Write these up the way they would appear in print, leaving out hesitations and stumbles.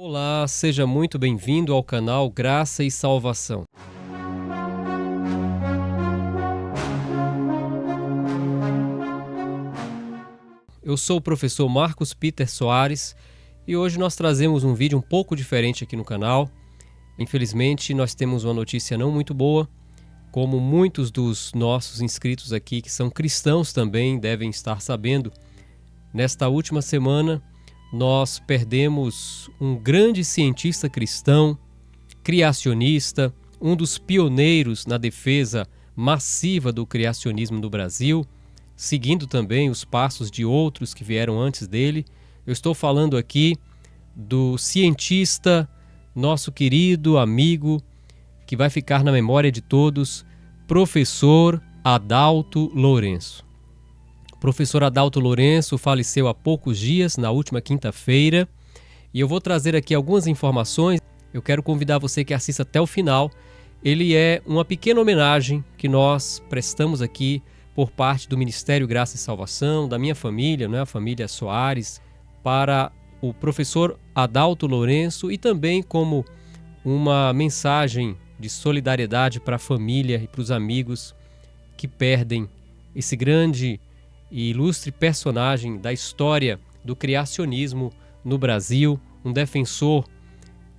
Olá, seja muito bem-vindo ao canal Graça e Salvação. Eu sou o professor Marcos Peter Soares e hoje nós trazemos um vídeo um pouco diferente aqui no canal. Infelizmente, nós temos uma notícia não muito boa, como muitos dos nossos inscritos aqui que são cristãos também devem estar sabendo. Nesta última semana, nós perdemos um grande cientista cristão, criacionista, um dos pioneiros na defesa massiva do criacionismo no Brasil, seguindo também os passos de outros que vieram antes dele. Eu estou falando aqui do cientista, nosso querido amigo, que vai ficar na memória de todos, professor Adalto Lourenço. O professor Adalto Lourenço faleceu há poucos dias, na última quinta-feira, e eu vou trazer aqui algumas informações. Eu quero convidar você que assista até o final. Ele é uma pequena homenagem que nós prestamos aqui por parte do Ministério Graça e Salvação, da minha família, a família Soares, para o professor Adalto Lourenço e também como uma mensagem de solidariedade para a família e para os amigos que perdem esse grande e ilustre personagem da história do criacionismo no Brasil, um defensor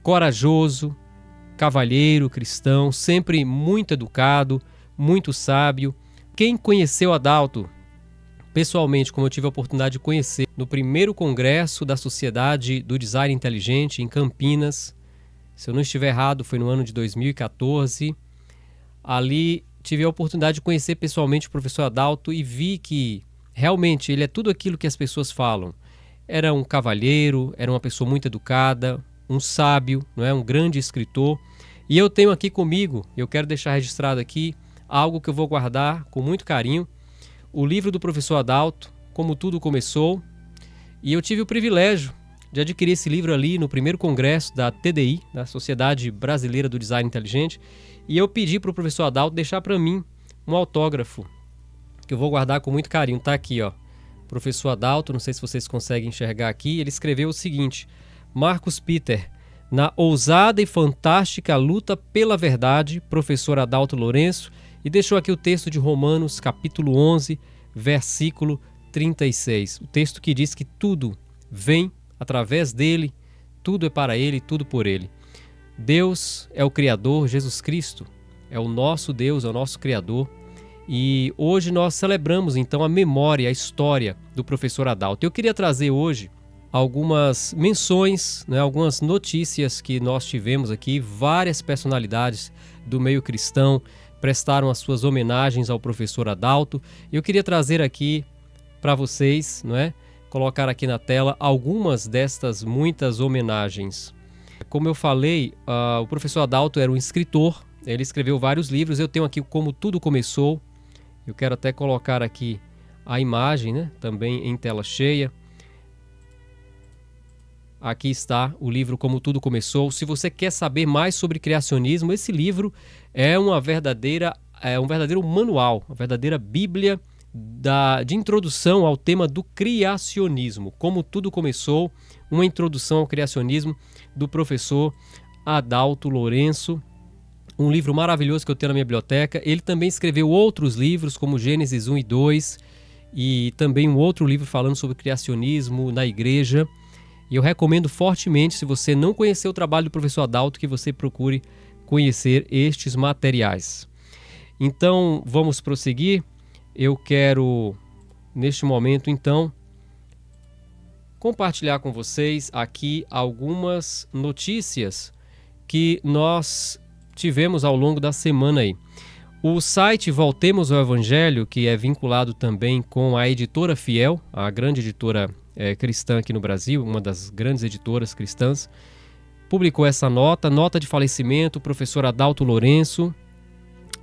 corajoso, cavalheiro, cristão, sempre muito educado, muito sábio. Quem conheceu Adalto pessoalmente, como eu tive a oportunidade de conhecer no primeiro congresso da Sociedade do Design Inteligente em Campinas, se eu não estiver errado, foi no ano de 2014. Ali tive a oportunidade de conhecer pessoalmente o professor Adalto e vi que realmente ele é tudo aquilo que as pessoas falam. Era um cavalheiro, era uma pessoa muito educada, um sábio, um grande escritor. E eu tenho aqui comigo, eu quero deixar registrado aqui, algo que eu vou guardar com muito carinho, o livro do professor Adalto, Como Tudo Começou. E eu tive o privilégio de adquirir esse livro ali no primeiro congresso da TDI, da Sociedade Brasileira do Design Inteligente, e eu pedi para o professor Adalto deixar para mim um autógrafo, que eu vou guardar com muito carinho. Está aqui, professor Adalto, não sei se vocês conseguem enxergar aqui, ele escreveu o seguinte: Marcos Peter, na ousada e fantástica luta pela verdade, professor Adalto Lourenço, e deixou aqui o texto de Romanos, capítulo 11, versículo 36. O texto que diz que tudo vem através dele, tudo é para ele, tudo por ele. Deus é o Criador, Jesus Cristo é o nosso Deus, é o nosso Criador. E hoje nós celebramos então a memória, a história do professor Adalto. Eu queria trazer hoje algumas menções, algumas notícias que nós tivemos aqui. Várias personalidades do meio cristão prestaram as suas homenagens ao professor Adalto. Eu queria trazer aqui para vocês, colocar aqui na tela algumas destas muitas homenagens. Como eu falei, o professor Adalto era um escritor, ele escreveu vários livros. Eu tenho aqui Como Tudo Começou. Eu quero até colocar aqui a imagem, também em tela cheia. Aqui está o livro Como Tudo Começou. Se você quer saber mais sobre criacionismo, esse livro é um verdadeiro manual, uma verdadeira bíblia de introdução ao tema do criacionismo. Como Tudo Começou, uma introdução ao criacionismo do professor Adalto Lourenço. Um livro maravilhoso que eu tenho na minha biblioteca. Ele também escreveu outros livros, como Gênesis 1 e 2, e também um outro livro falando sobre criacionismo na igreja. E eu recomendo fortemente, se você não conhecer o trabalho do professor Adalto, que você procure conhecer estes materiais. Então, vamos prosseguir. Eu quero, neste momento, então, compartilhar com vocês aqui algumas notícias que nós tivemos ao longo da semana aí. O site Voltemos ao Evangelho, que é vinculado também com a editora Fiel, a grande editora cristã aqui no Brasil, uma das grandes editoras cristãs, publicou essa nota de falecimento, professor Adalto Lourenço,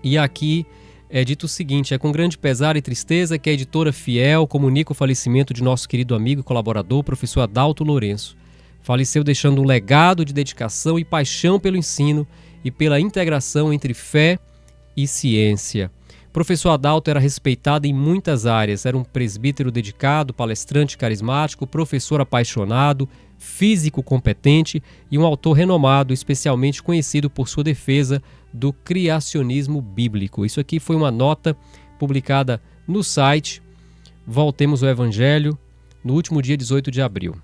e aqui é dito o seguinte: é com grande pesar e tristeza que a editora Fiel comunica o falecimento de nosso querido amigo e colaborador, professor Adalto Lourenço. Faleceu deixando um legado de dedicação e paixão pelo ensino e pela integração entre fé e ciência. O professor Adalto era respeitado em muitas áreas, era um presbítero dedicado, palestrante carismático, professor apaixonado, físico competente e um autor renomado, especialmente conhecido por sua defesa do criacionismo bíblico. Isso aqui foi uma nota publicada no site Voltemos ao Evangelho, no último dia 18 de abril.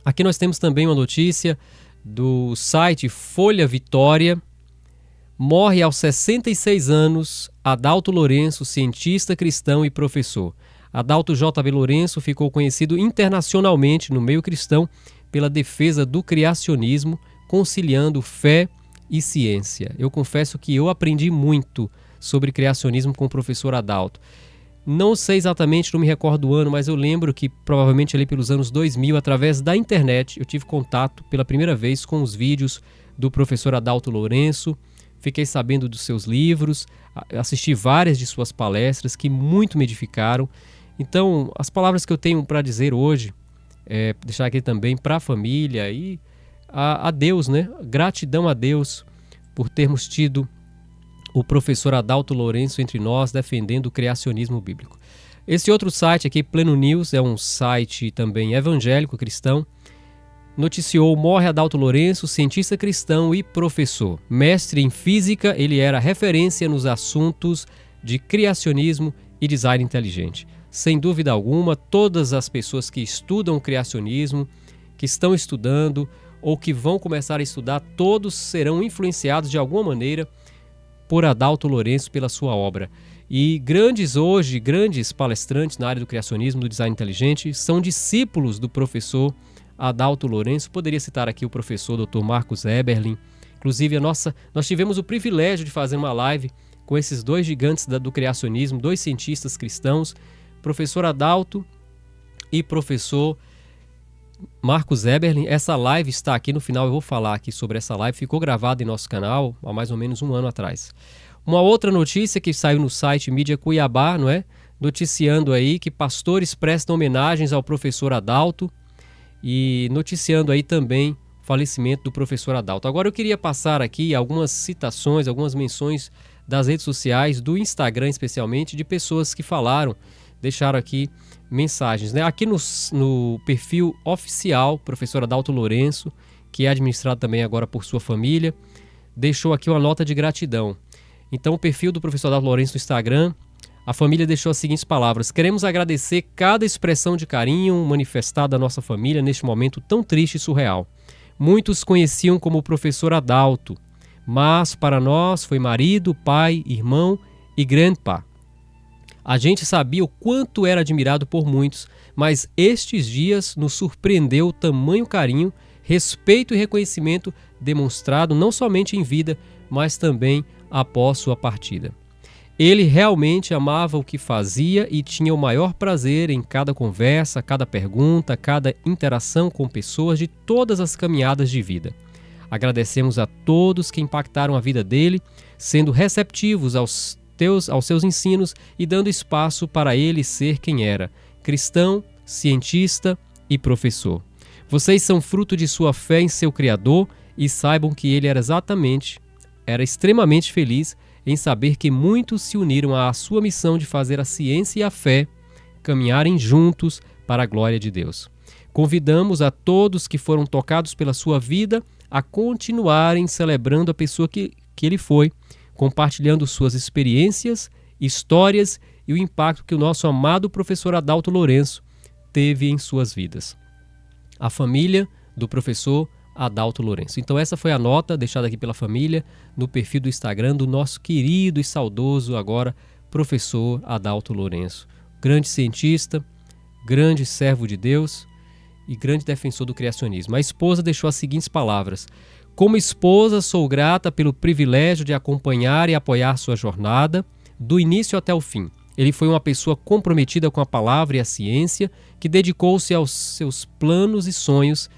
Aqui nós temos também uma notícia do site Folha Vitória. Morre aos 66 anos Adalto Lourenço, cientista cristão e professor. Adalto J.B. Lourenço ficou conhecido internacionalmente no meio cristão pela defesa do criacionismo, conciliando fé e ciência. Eu confesso que eu aprendi muito sobre criacionismo com o professor Adalto. Não sei exatamente, não me recordo do ano, mas eu lembro que provavelmente ali pelos anos 2000, através da internet, eu tive contato pela primeira vez com os vídeos do professor Adalto Lourenço. Fiquei sabendo dos seus livros, assisti várias de suas palestras que muito me edificaram. Então, as palavras que eu tenho para dizer hoje, deixar aqui também para a família e a Deus, né? Gratidão a Deus por termos tido o professor Adalto Lourenço entre nós defendendo o criacionismo bíblico. Esse outro site aqui, Pleno News, é um site também evangélico cristão. Noticiou: morre Adalto Lourenço, cientista cristão e professor. Mestre em física, ele era referência nos assuntos de criacionismo e design inteligente. Sem dúvida alguma, todas as pessoas que estudam criacionismo, que estão estudando ou que vão começar a estudar, todos serão influenciados de alguma maneira por Adalto Lourenço, pela sua obra. E grandes palestrantes na área do criacionismo, do design inteligente, são discípulos do professor Adalto Lourenço. Poderia citar aqui o professor Dr. Marcos Eberlin. Inclusive, nós tivemos o privilégio de fazer uma live com esses dois gigantes do criacionismo, dois cientistas cristãos, professor Adalto e professor Marcos Eberlin. Essa live está aqui no final, eu vou falar aqui sobre essa live, ficou gravada em nosso canal há mais ou menos um ano atrás. Uma outra notícia que saiu no site Mídia Cuiabá, não é? Noticiando aí que pastores prestam homenagens ao professor Adalto e noticiando aí também o falecimento do professor Adalto. Agora eu queria passar aqui algumas citações, algumas menções das redes sociais, do Instagram especialmente, de pessoas que falaram, deixaram aqui mensagens, né? Aqui no perfil oficial, professor Adalto Lourenço, que é administrado também agora por sua família, deixou aqui uma nota de gratidão. Então, o perfil do professor Adalto Lourenço no Instagram, a família deixou as seguintes palavras: queremos agradecer cada expressão de carinho manifestada à nossa família neste momento tão triste e surreal. Muitos conheciam como o professor Adalto, mas para nós foi marido, pai, irmão e grandpa. A gente sabia o quanto era admirado por muitos, mas estes dias nos surpreendeu o tamanho carinho, respeito e reconhecimento demonstrado não somente em vida, mas também após sua partida. Ele realmente amava o que fazia e tinha o maior prazer em cada conversa, cada pergunta, cada interação com pessoas de todas as caminhadas de vida. Agradecemos a todos que impactaram a vida dele, sendo receptivos aos seus ensinos e dando espaço para ele ser quem era: cristão, cientista e professor. Vocês são fruto de sua fé em seu Criador e saibam que ele era extremamente feliz em saber que muitos se uniram à sua missão de fazer a ciência e a fé caminharem juntos para a glória de Deus. Convidamos a todos que foram tocados pela sua vida a continuarem celebrando a pessoa que ele foi, compartilhando suas experiências, histórias e o impacto que o nosso amado professor Adalto Lourenço teve em suas vidas. A família do professor Adalto Lourenço. Então essa foi a nota deixada aqui pela família no perfil do Instagram do nosso querido e saudoso agora professor Adalto Lourenço. Grande cientista, grande servo de Deus e grande defensor do criacionismo. A esposa deixou as seguintes palavras: como esposa, sou grata pelo privilégio de acompanhar e apoiar sua jornada, do início até o fim. Ele foi uma pessoa comprometida com a palavra e a ciência, que dedicou-se aos seus planos e sonhos.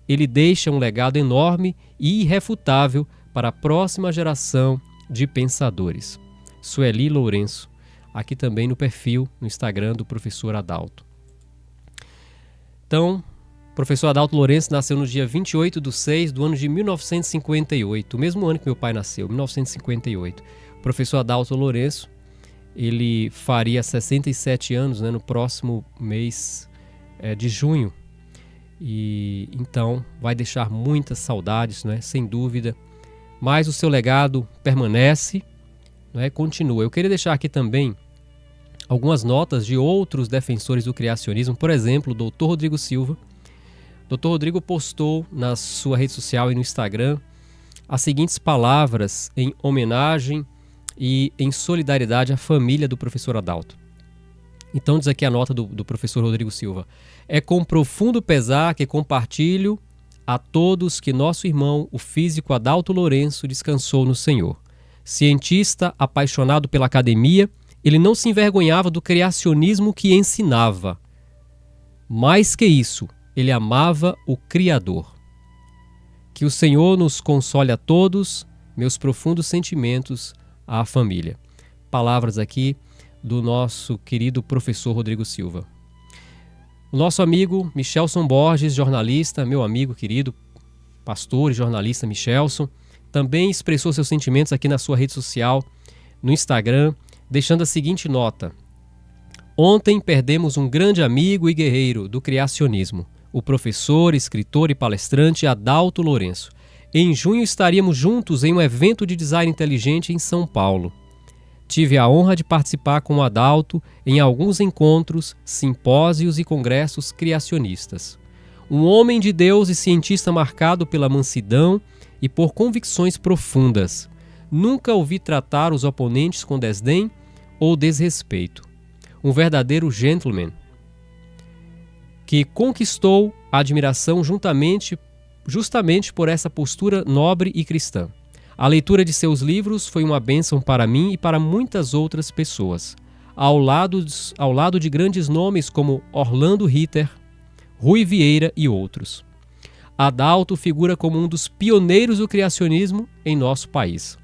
Ele deixa um legado enorme e irrefutável para a próxima geração de pensadores. Sueli Lourenço, aqui também no perfil no Instagram do professor Adalto. Então, o professor Adalto Lourenço nasceu no dia 28 de 6 do ano de 1958, o mesmo ano que meu pai nasceu, 1958. O professor Adalto Lourenço Ele faria 67 anos, né, no próximo mês de junho. E então vai deixar muitas saudades, né, sem dúvida. Mas o seu legado permanece, né, continua. Eu queria deixar aqui também algumas notas de outros defensores do criacionismo. Por exemplo, o Dr. Rodrigo Silva. Dr. Rodrigo postou na sua rede social e no Instagram as seguintes palavras em homenagem e em solidariedade à família do professor Adalto. Então diz aqui a nota do professor Rodrigo Silva. É com profundo pesar que compartilho a todos que nosso irmão, o físico Adalto Lourenço, descansou no Senhor. Cientista apaixonado pela academia, ele não se envergonhava do criacionismo que ensinava. Mais que isso, ele amava o Criador. Que o Senhor nos console a todos, meus profundos sentimentos à família. Palavras aqui do nosso querido professor Rodrigo Silva. O nosso amigo Michelson Borges, jornalista, meu amigo querido, pastor e jornalista Michelson, também expressou seus sentimentos aqui na sua rede social, no Instagram, deixando a seguinte nota. Ontem perdemos um grande amigo e guerreiro do criacionismo, o professor, escritor e palestrante Adalto Lourenço. Em junho estaríamos juntos em um evento de design inteligente em São Paulo. Tive a honra de participar com o Adalto em alguns encontros, simpósios e congressos criacionistas. Um homem de Deus e cientista marcado pela mansidão e por convicções profundas. Nunca ouvi tratar os oponentes com desdém ou desrespeito. Um verdadeiro gentleman que conquistou a admiração justamente por essa postura nobre e cristã. A leitura de seus livros foi uma bênção para mim e para muitas outras pessoas, ao lado de grandes nomes como Orlando Ritter, Rui Vieira e outros. Adalto figura como um dos pioneiros do criacionismo em nosso país.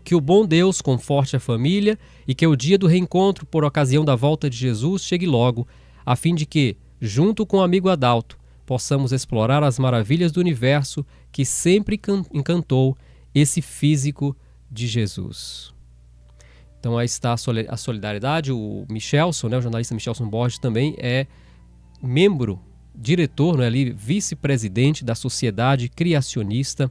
Que o bom Deus conforte a família e que o dia do reencontro por ocasião da volta de Jesus chegue logo, a fim de que, junto com o amigo Adalto, possamos explorar as maravilhas do universo que sempre encantou esse físico de Jesus. Então aí está a solidariedade. O Michelson, né, o jornalista Michelson Borges, também é membro, diretor, né, ali, vice-presidente da Sociedade Criacionista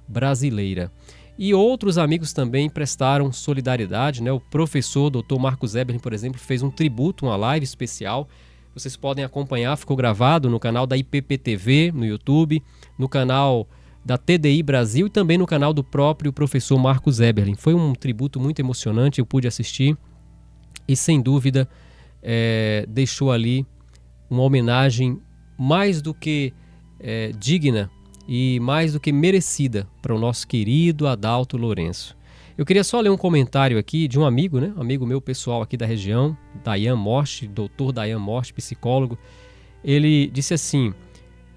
Brasileira. E outros amigos também prestaram solidariedade, né? O professor Dr. Marcos Eberlin, por exemplo, fez um tributo, uma live especial. Vocês podem acompanhar, ficou gravado no canal da IPPTV, no YouTube, no canal da TDI Brasil e também no canal do próprio professor Marcos Eberlin. Foi um tributo muito emocionante, eu pude assistir e, sem dúvida, deixou ali uma homenagem mais do que digna e mais do que merecida para o nosso querido Adalto Lourenço. Eu queria só ler um comentário aqui de um amigo, né? Amigo meu pessoal aqui da região, Dayan Morte, doutor Dayan Morte, psicólogo. Ele disse assim: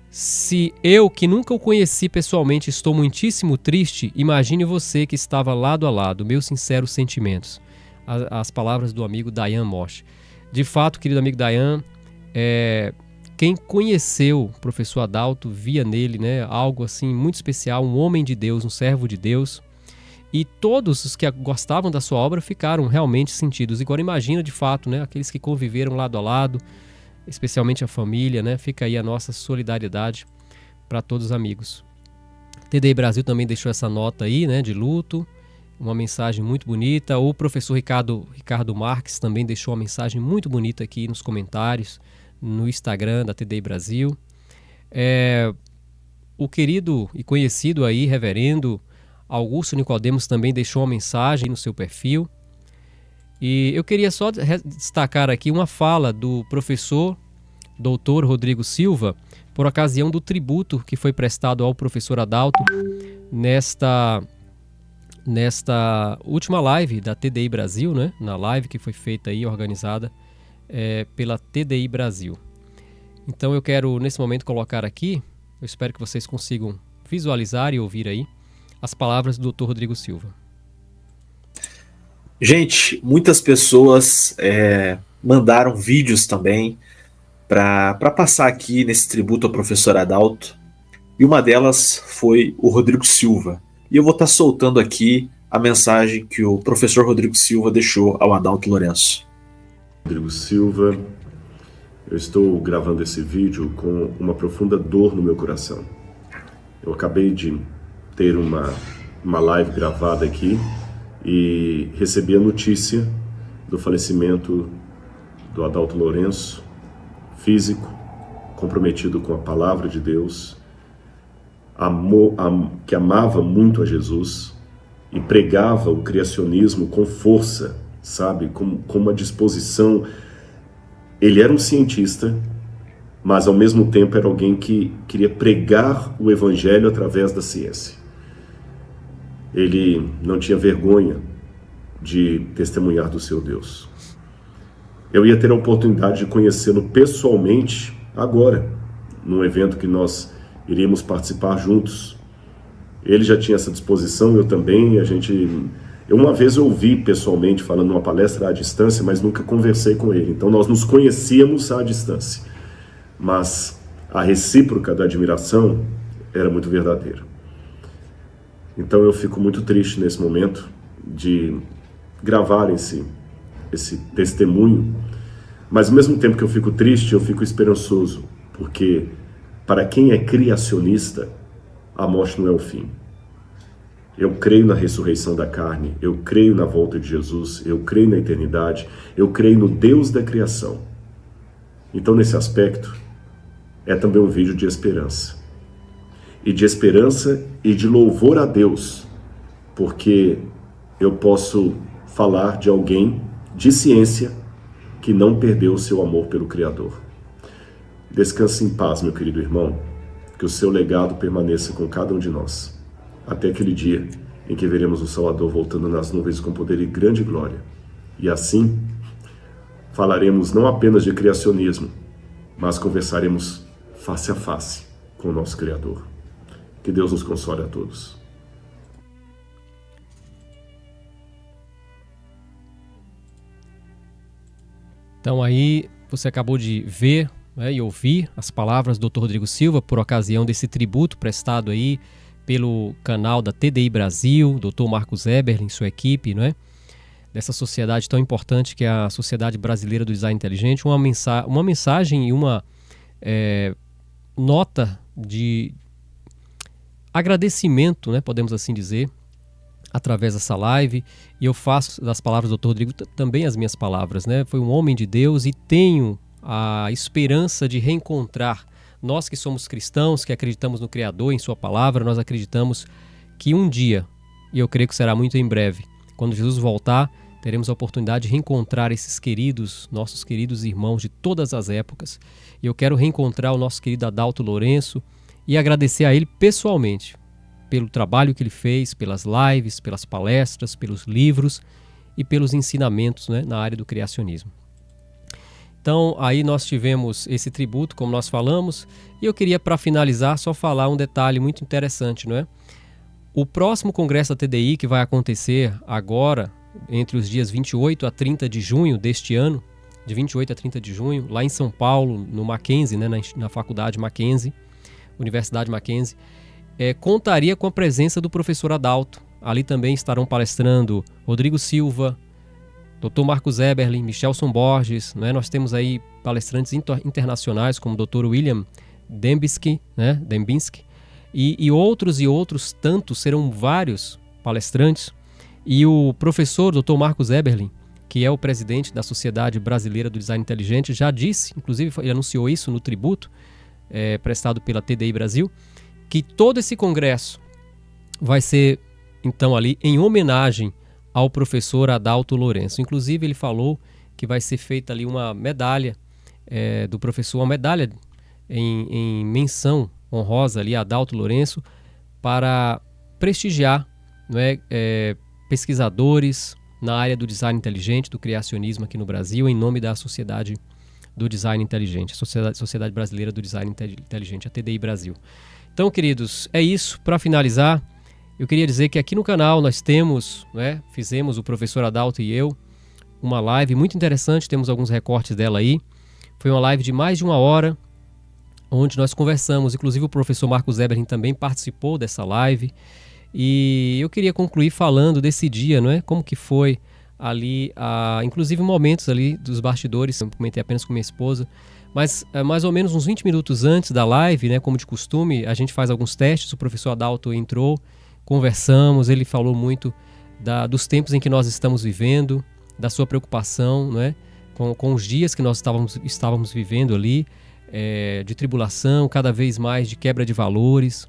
se eu, que nunca o conheci pessoalmente, estou muitíssimo triste, imagine você que estava lado a lado, meus sinceros sentimentos. As palavras do amigo Dayan Morte. De fato, querido amigo Dayan, quem conheceu o professor Adalto via nele, né, algo assim muito especial, um homem de Deus, um servo de Deus. E todos os que gostavam da sua obra ficaram realmente sentidos. Agora imagina de fato, né, aqueles que conviveram lado a lado, especialmente a família, né? Fica aí a nossa solidariedade para todos os amigos. TDI Brasil também deixou essa nota aí, né, de luto, uma mensagem muito bonita. O professor Ricardo Marques também deixou uma mensagem muito bonita aqui nos comentários, no Instagram da TDI Brasil. O querido e conhecido aí, reverendo Augusto Nicodemos, também deixou uma mensagem no seu perfil. E eu queria só destacar aqui uma fala do professor Dr. Rodrigo Silva por ocasião do tributo que foi prestado ao professor Adalto nesta última live da TDI Brasil, né? Na live que foi feita aí, organizada pela TDI Brasil. Então eu quero nesse momento colocar aqui, eu espero que vocês consigam visualizar e ouvir aí as palavras do Dr. Rodrigo Silva. Gente, muitas pessoas mandaram vídeos também para passar aqui nesse tributo ao professor Adalto. E uma delas foi o Rodrigo Silva. E eu vou estar soltando aqui a mensagem que o professor Rodrigo Silva deixou ao Adalto Lourenço. Rodrigo Silva, eu estou gravando esse vídeo com uma profunda dor no meu coração. Eu acabei de ter uma live gravada aqui e recebi a notícia do falecimento do Adalto Lourenço, físico, comprometido com a palavra de Deus, que amava muito a Jesus e pregava o criacionismo com força, sabe, com uma disposição. Ele era um cientista, mas ao mesmo tempo era alguém que queria pregar o evangelho através da ciência. Ele não tinha vergonha de testemunhar do seu Deus. Eu ia ter a oportunidade de conhecê-lo pessoalmente agora, num evento que nós iríamos participar juntos. Ele já tinha essa disposição, eu também. Uma vez eu ouvi pessoalmente falando numa palestra à distância, mas nunca conversei com ele. Então nós nos conhecíamos à distância. Mas a recíproca da admiração era muito verdadeira. Então eu fico muito triste nesse momento de gravar esse testemunho, mas ao mesmo tempo que eu fico triste, eu fico esperançoso, porque para quem é criacionista, a morte não é o fim. Eu creio na ressurreição da carne, eu creio na volta de Jesus, eu creio na eternidade, eu creio no Deus da criação. Então, nesse aspecto, é também um vídeo de esperança. E de louvor a Deus, porque eu posso falar de alguém de ciência que não perdeu o seu amor pelo Criador. Descanse em paz, meu querido irmão, que o seu legado permaneça com cada um de nós, até aquele dia em que veremos o Salvador voltando nas nuvens com poder e grande glória. E assim, falaremos não apenas de criacionismo, mas conversaremos face a face com o nosso Criador. Que Deus nos console a todos. Então aí você acabou de ver, né, e ouvir as palavras do Dr. Rodrigo Silva por ocasião desse tributo prestado aí pelo canal da TDI Brasil, Dr. Marcos Eberlin e sua equipe, né, dessa sociedade tão importante que é a Sociedade Brasileira do Design Inteligente, uma mensagem e uma nota de agradecimento, né, podemos assim dizer, através dessa live. E eu faço das palavras do Dr. Rodrigo também as minhas palavras, né? Foi um homem de Deus e tenho a esperança de reencontrar. Nós que somos cristãos, que acreditamos no Criador, em sua palavra, nós acreditamos que um dia, e eu creio que será muito em breve, quando Jesus voltar, teremos a oportunidade de reencontrar esses queridos, nossos queridos irmãos de todas as épocas. E eu quero reencontrar o nosso querido Adalto Lourenço e agradecer a ele pessoalmente pelo trabalho que ele fez, pelas lives, pelas palestras, pelos livros e pelos ensinamentos, né, na área do criacionismo. Então, aí nós tivemos esse tributo, como nós falamos, e eu queria, para finalizar, só falar um detalhe muito interessante, não é? O próximo congresso da TDI, que vai acontecer agora, entre os dias 28 a 30 de junho deste ano, de 28 a 30 de junho, lá em São Paulo, no Mackenzie, né, na Faculdade Mackenzie, Universidade Mackenzie, contaria com a presença do professor Adalto. Ali também estarão palestrando Rodrigo Silva, Dr. Marcos Eberlin, Michelson Borges, né? Nós temos aí palestrantes internacionais como o Dr. William Dembinski, né? E outros tantos, serão vários palestrantes. E o professor Dr. Marcos Eberlin, que é o presidente da Sociedade Brasileira do Design Inteligente, já disse, inclusive ele anunciou isso no tributo prestado pela TDI Brasil, que todo esse congresso vai ser, então, ali em homenagem ao professor Adalto Lourenço. Inclusive, ele falou que vai ser feita ali uma medalha do professor, uma medalha em menção honrosa ali a Adalto Lourenço, para prestigiar, não é, pesquisadores na área do design inteligente, do criacionismo aqui no Brasil, em nome da Sociedade do Design Inteligente, a Sociedade Brasileira do Design Inteligente, a TDI Brasil. Então, queridos, é isso. Para finalizar, eu queria dizer que aqui no canal nós temos, né, fizemos, o professor Adalto e eu, uma live muito interessante, temos alguns recortes dela aí. Foi uma live de mais de 1 hora, onde nós conversamos, inclusive o professor Marcos Eberlin também participou dessa live, E eu queria concluir falando desse dia, não é? Como que foi ali, inclusive momentos ali dos bastidores, eu comentei apenas com minha esposa, mas mais ou menos uns 20 minutos antes da live, né, como de costume, a gente faz alguns testes, o professor Adalto entrou, conversamos, ele falou muito dos tempos em que nós estamos vivendo, da sua preocupação, não é? Com os dias que nós estávamos vivendo ali, de tribulação, cada vez mais de quebra de valores.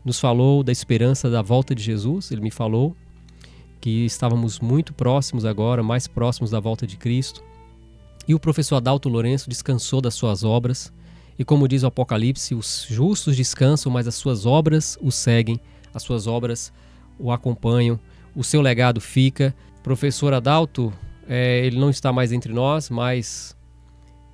Nos falou da esperança da volta de Jesus, ele me falou que estávamos muito próximos agora, mais próximos da volta de Cristo. E o professor Adalto Lourenço descansou das suas obras, e como diz o Apocalipse, os justos descansam, mas as suas obras o seguem, as suas obras o acompanham, o seu legado fica. Professor Adalto, ele não está mais entre nós, mas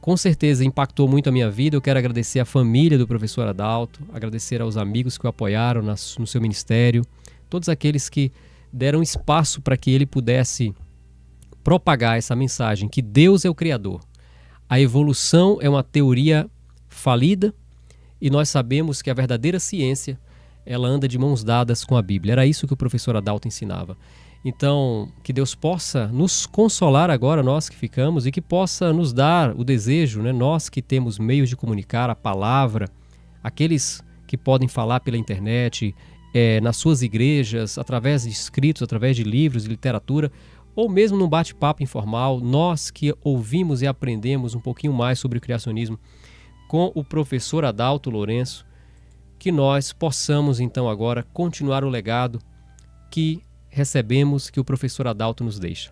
com certeza impactou muito a minha vida. Eu quero agradecer à família do professor Adalto, agradecer aos amigos que o apoiaram no seu ministério, todos aqueles que deram espaço para que ele pudesse propagar essa mensagem, que Deus é o Criador. A evolução é uma teoria falida e nós sabemos que a verdadeira ciência, ela anda de mãos dadas com a Bíblia. Era isso que o professor Adalto ensinava. Então, que Deus possa nos consolar agora, nós que ficamos, e que possa nos dar o desejo, né? Nós que temos meios de comunicar a palavra, aqueles que podem falar pela internet, nas suas igrejas, através de escritos, através de livros, de literatura, ou mesmo num bate-papo informal, nós que ouvimos e aprendemos um pouquinho mais sobre o criacionismo com o professor Adalto Lourenço, que nós possamos então agora continuar o legado que recebemos, que o professor Adalto nos deixa.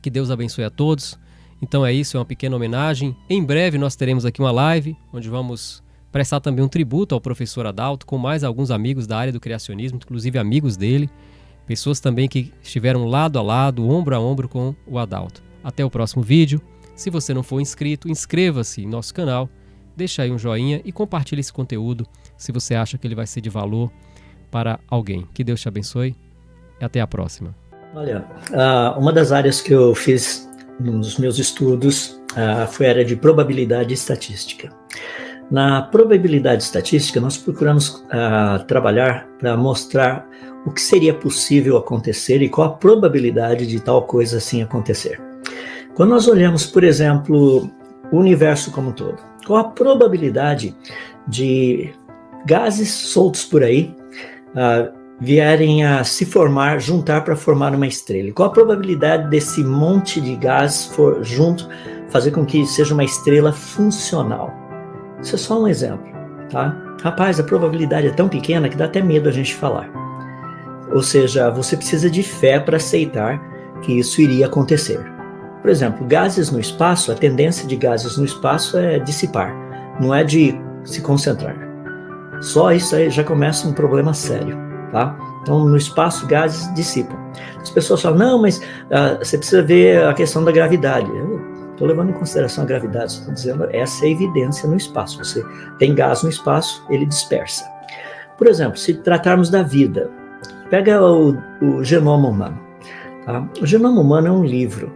Que Deus abençoe a todos. Então é isso, é uma pequena homenagem. Em breve nós teremos aqui uma live, onde vamos prestar também um tributo ao professor Adalto, com mais alguns amigos da área do criacionismo, inclusive amigos dele, pessoas também que estiveram lado a lado, ombro a ombro com o Adalto. Até o próximo vídeo. Se você não for inscrito, inscreva-se em nosso canal, deixa aí um joinha e compartilhe esse conteúdo se você acha que ele vai ser de valor para alguém. Que Deus te abençoe e até a próxima. Olha, uma das áreas que eu fiz nos meus estudos foi a área de probabilidade e estatística. Na probabilidade estatística, nós procuramos trabalhar para mostrar o que seria possível acontecer e qual a probabilidade de tal coisa assim acontecer. Quando nós olhamos, por exemplo, o universo como um todo, qual a probabilidade de gases soltos por aí vierem a se formar, juntar para formar uma estrela? Qual a probabilidade desse monte de gás junto fazer com que seja uma estrela funcional? Isso é só um exemplo, tá? Rapaz, a probabilidade é tão pequena que dá até medo a gente falar. Ou seja, você precisa de fé para aceitar que isso iria acontecer. Por exemplo, gases no espaço, a tendência de gases no espaço é dissipar, não é de se concentrar. Só isso aí já começa um problema sério, tá? Então, no espaço, gases dissipam. As pessoas falam, não, mas você precisa ver a questão da gravidade. Estou levando em consideração a gravidade, estou dizendo, essa é a evidência no espaço. Você tem gás no espaço, ele dispersa. Por exemplo, se tratarmos da vida, pega o genoma humano. Tá? O genoma humano é um livro.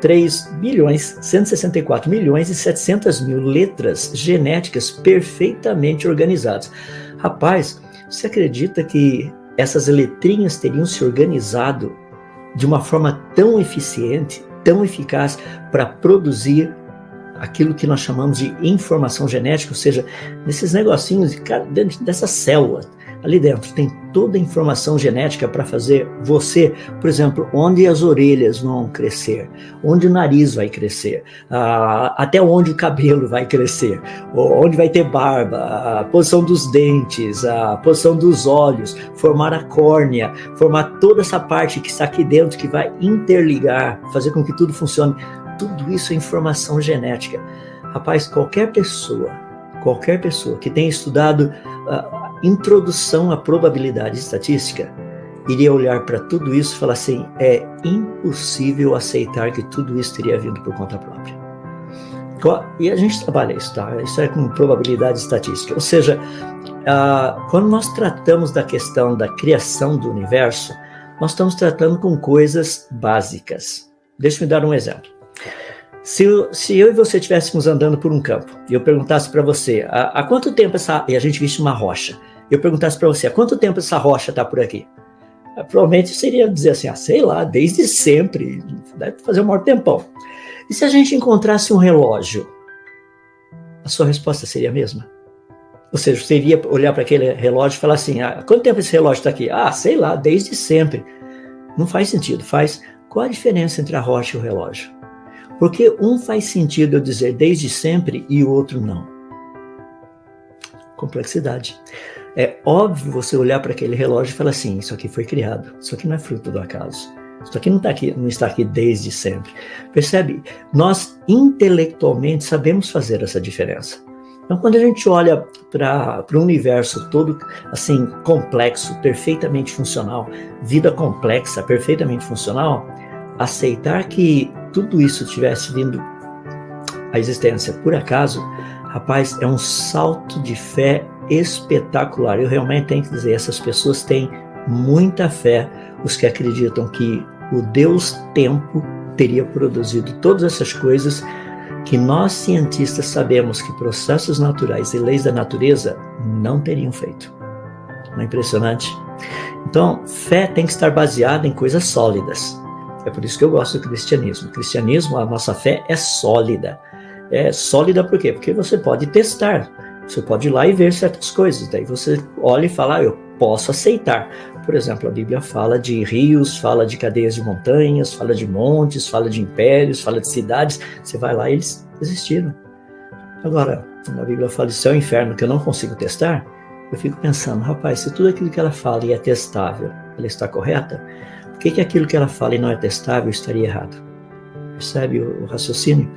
3.164.700.000 letras genéticas perfeitamente organizadas. Rapaz, você acredita que essas letrinhas teriam se organizado de uma forma tão eficiente, tão eficaz para produzir aquilo que nós chamamos de informação genética, ou seja, nesses negocinhos dentro dessa célula, ali dentro tem toda a informação genética para fazer você, por exemplo, onde as orelhas vão crescer, onde o nariz vai crescer, até onde o cabelo vai crescer, onde vai ter barba, a posição dos dentes, a posição dos olhos, formar a córnea, formar toda essa parte que está aqui dentro, que vai interligar, fazer com que tudo funcione. Tudo isso é informação genética. Rapaz, qualquer pessoa que tenha estudado introdução à probabilidade estatística, iria olhar para tudo isso e falar assim, é impossível aceitar que tudo isso teria vindo por conta própria. E a gente trabalha isso, tá? Isso é com probabilidade estatística. Ou seja, quando nós tratamos da questão da criação do universo, nós estamos tratando com coisas básicas. Deixa eu dar um exemplo. Se eu e você estivéssemos andando por um campo e eu perguntasse para você, há quanto tempo e a gente visse uma rocha, eu perguntasse para você, há quanto tempo essa rocha está por aqui? Provavelmente seria dizer assim, sei lá, desde sempre, deve fazer um maior tempão. E se a gente encontrasse um relógio, a sua resposta seria a mesma? Ou seja, você iria olhar para aquele relógio e falar assim, há quanto tempo esse relógio está aqui? Sei lá, desde sempre. Não faz sentido, faz. Qual a diferença entre a rocha e o relógio? Porque um faz sentido eu dizer desde sempre e o outro não. Complexidade. É óbvio você olhar para aquele relógio e falar assim, isso aqui foi criado, isso aqui não é fruto do acaso, isso aqui não está aqui desde sempre. Percebe? Nós intelectualmente sabemos fazer essa diferença. Então, quando a gente olha para o universo todo assim complexo, perfeitamente funcional, vida complexa, perfeitamente funcional, aceitar que tudo isso tivesse vindo à existência por acaso, rapaz, é um salto de fé espetacular. Eu realmente tenho que dizer, essas pessoas têm muita fé, os que acreditam que o Deus Tempo teria produzido todas essas coisas que nós cientistas sabemos que processos naturais e leis da natureza não teriam feito. Não é impressionante? Então, fé tem que estar baseada em coisas sólidas. É por isso que eu gosto do cristianismo. O cristianismo, a nossa fé é sólida. É sólida por quê? Porque você pode testar. Você pode ir lá e ver certas coisas. Daí você olha e fala, eu posso aceitar. Por exemplo, a Bíblia fala de rios, fala de cadeias de montanhas, fala de montes, fala de impérios, fala de cidades. Você vai lá e eles existiram. Agora, quando a Bíblia fala de céu e inferno que eu não consigo testar, eu fico pensando, rapaz, se tudo aquilo que ela fala e é testável, ela está correta, por que aquilo que ela fala e não é testável estaria errado? Percebe o raciocínio?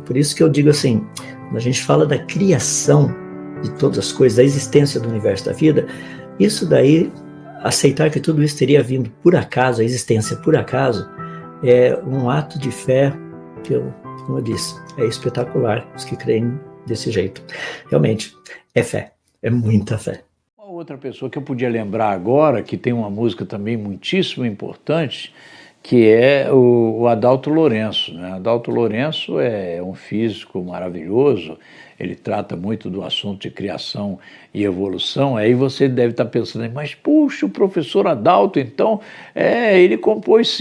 Por isso que eu digo assim, quando a gente fala da criação de todas as coisas, da existência do universo da vida, isso daí, aceitar que tudo isso teria vindo por acaso, a existência por acaso, é um ato de fé que, como eu disse, é espetacular, os que creem desse jeito. Realmente, é fé, é muita fé. Uma outra pessoa que eu podia lembrar agora, que tem uma música também muitíssimo importante, que é o Adalto Lourenço, né? Adalto Lourenço é um físico maravilhoso, ele trata muito do assunto de criação e evolução. Aí você deve estar pensando, mas puxa, o professor Adalto, então, ele compôs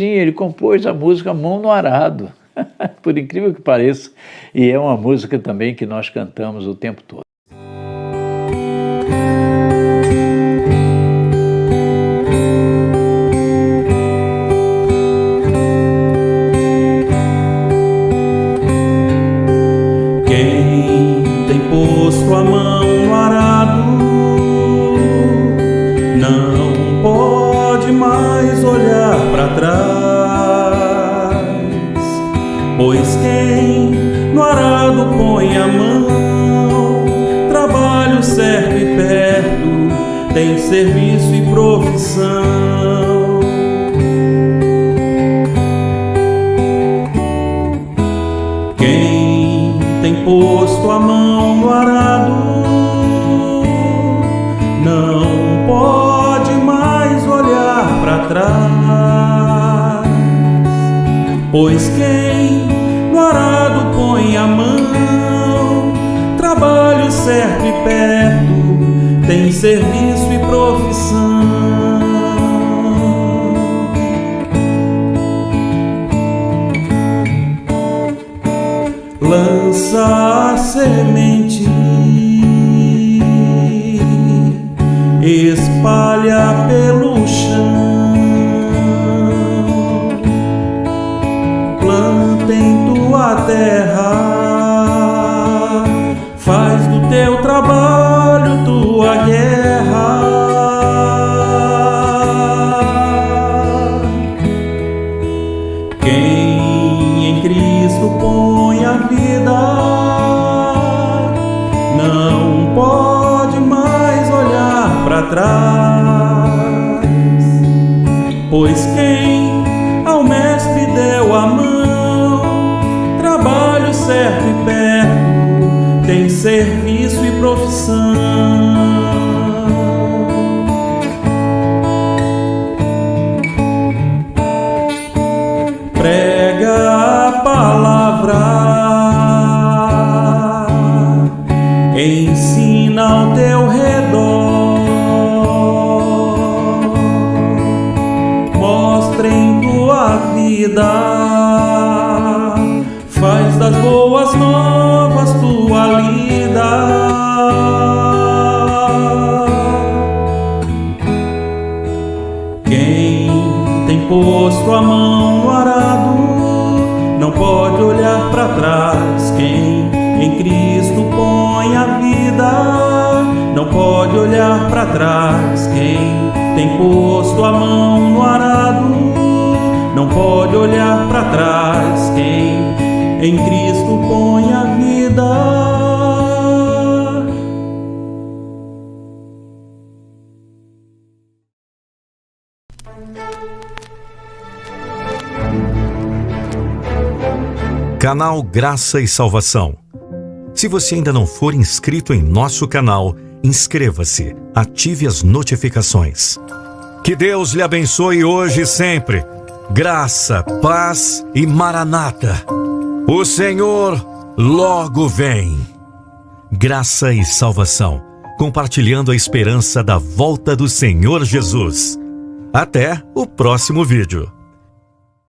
a música Mão no Arado, por incrível que pareça, e é uma música também que nós cantamos o tempo todo. A mão no arado não pode mais olhar para trás, pois quem no arado põe a mão, trabalho certo e perto, tem serviço e profissão. Quem tem posto a mão no arado não pode mais olhar para trás, pois quem no arado põe a mão, trabalho certo e perto, tem serviço e profissão. Lança a semente, espalha pelo chão, planta em tua terra, faz do teu trabalho tua guerra. Quem em Cristo põe a vida não pode mais olhar para trás, pois quem ao mestre deu a mão, trabalho certo e perto, tem serviço e profissão. Prega a palavra, ensina ao teu redor, mostre em tua vida. Faz das boas novas tua lida. Quem tem posto a mão no arado não pode olhar para trás. Quem em Cristo põe a vida não pode olhar para trás. Quem tem posto a mão no arado não pode olhar para trás. Quem em Cristo põe a vida. Canal Graça e Salvação. Se você ainda não for inscrito em nosso canal, inscreva-se, ative as notificações. Que Deus lhe abençoe hoje e sempre. Graça, paz e Maranata. O Senhor logo vem. Graça e Salvação, compartilhando a esperança da volta do Senhor Jesus. Até o próximo vídeo.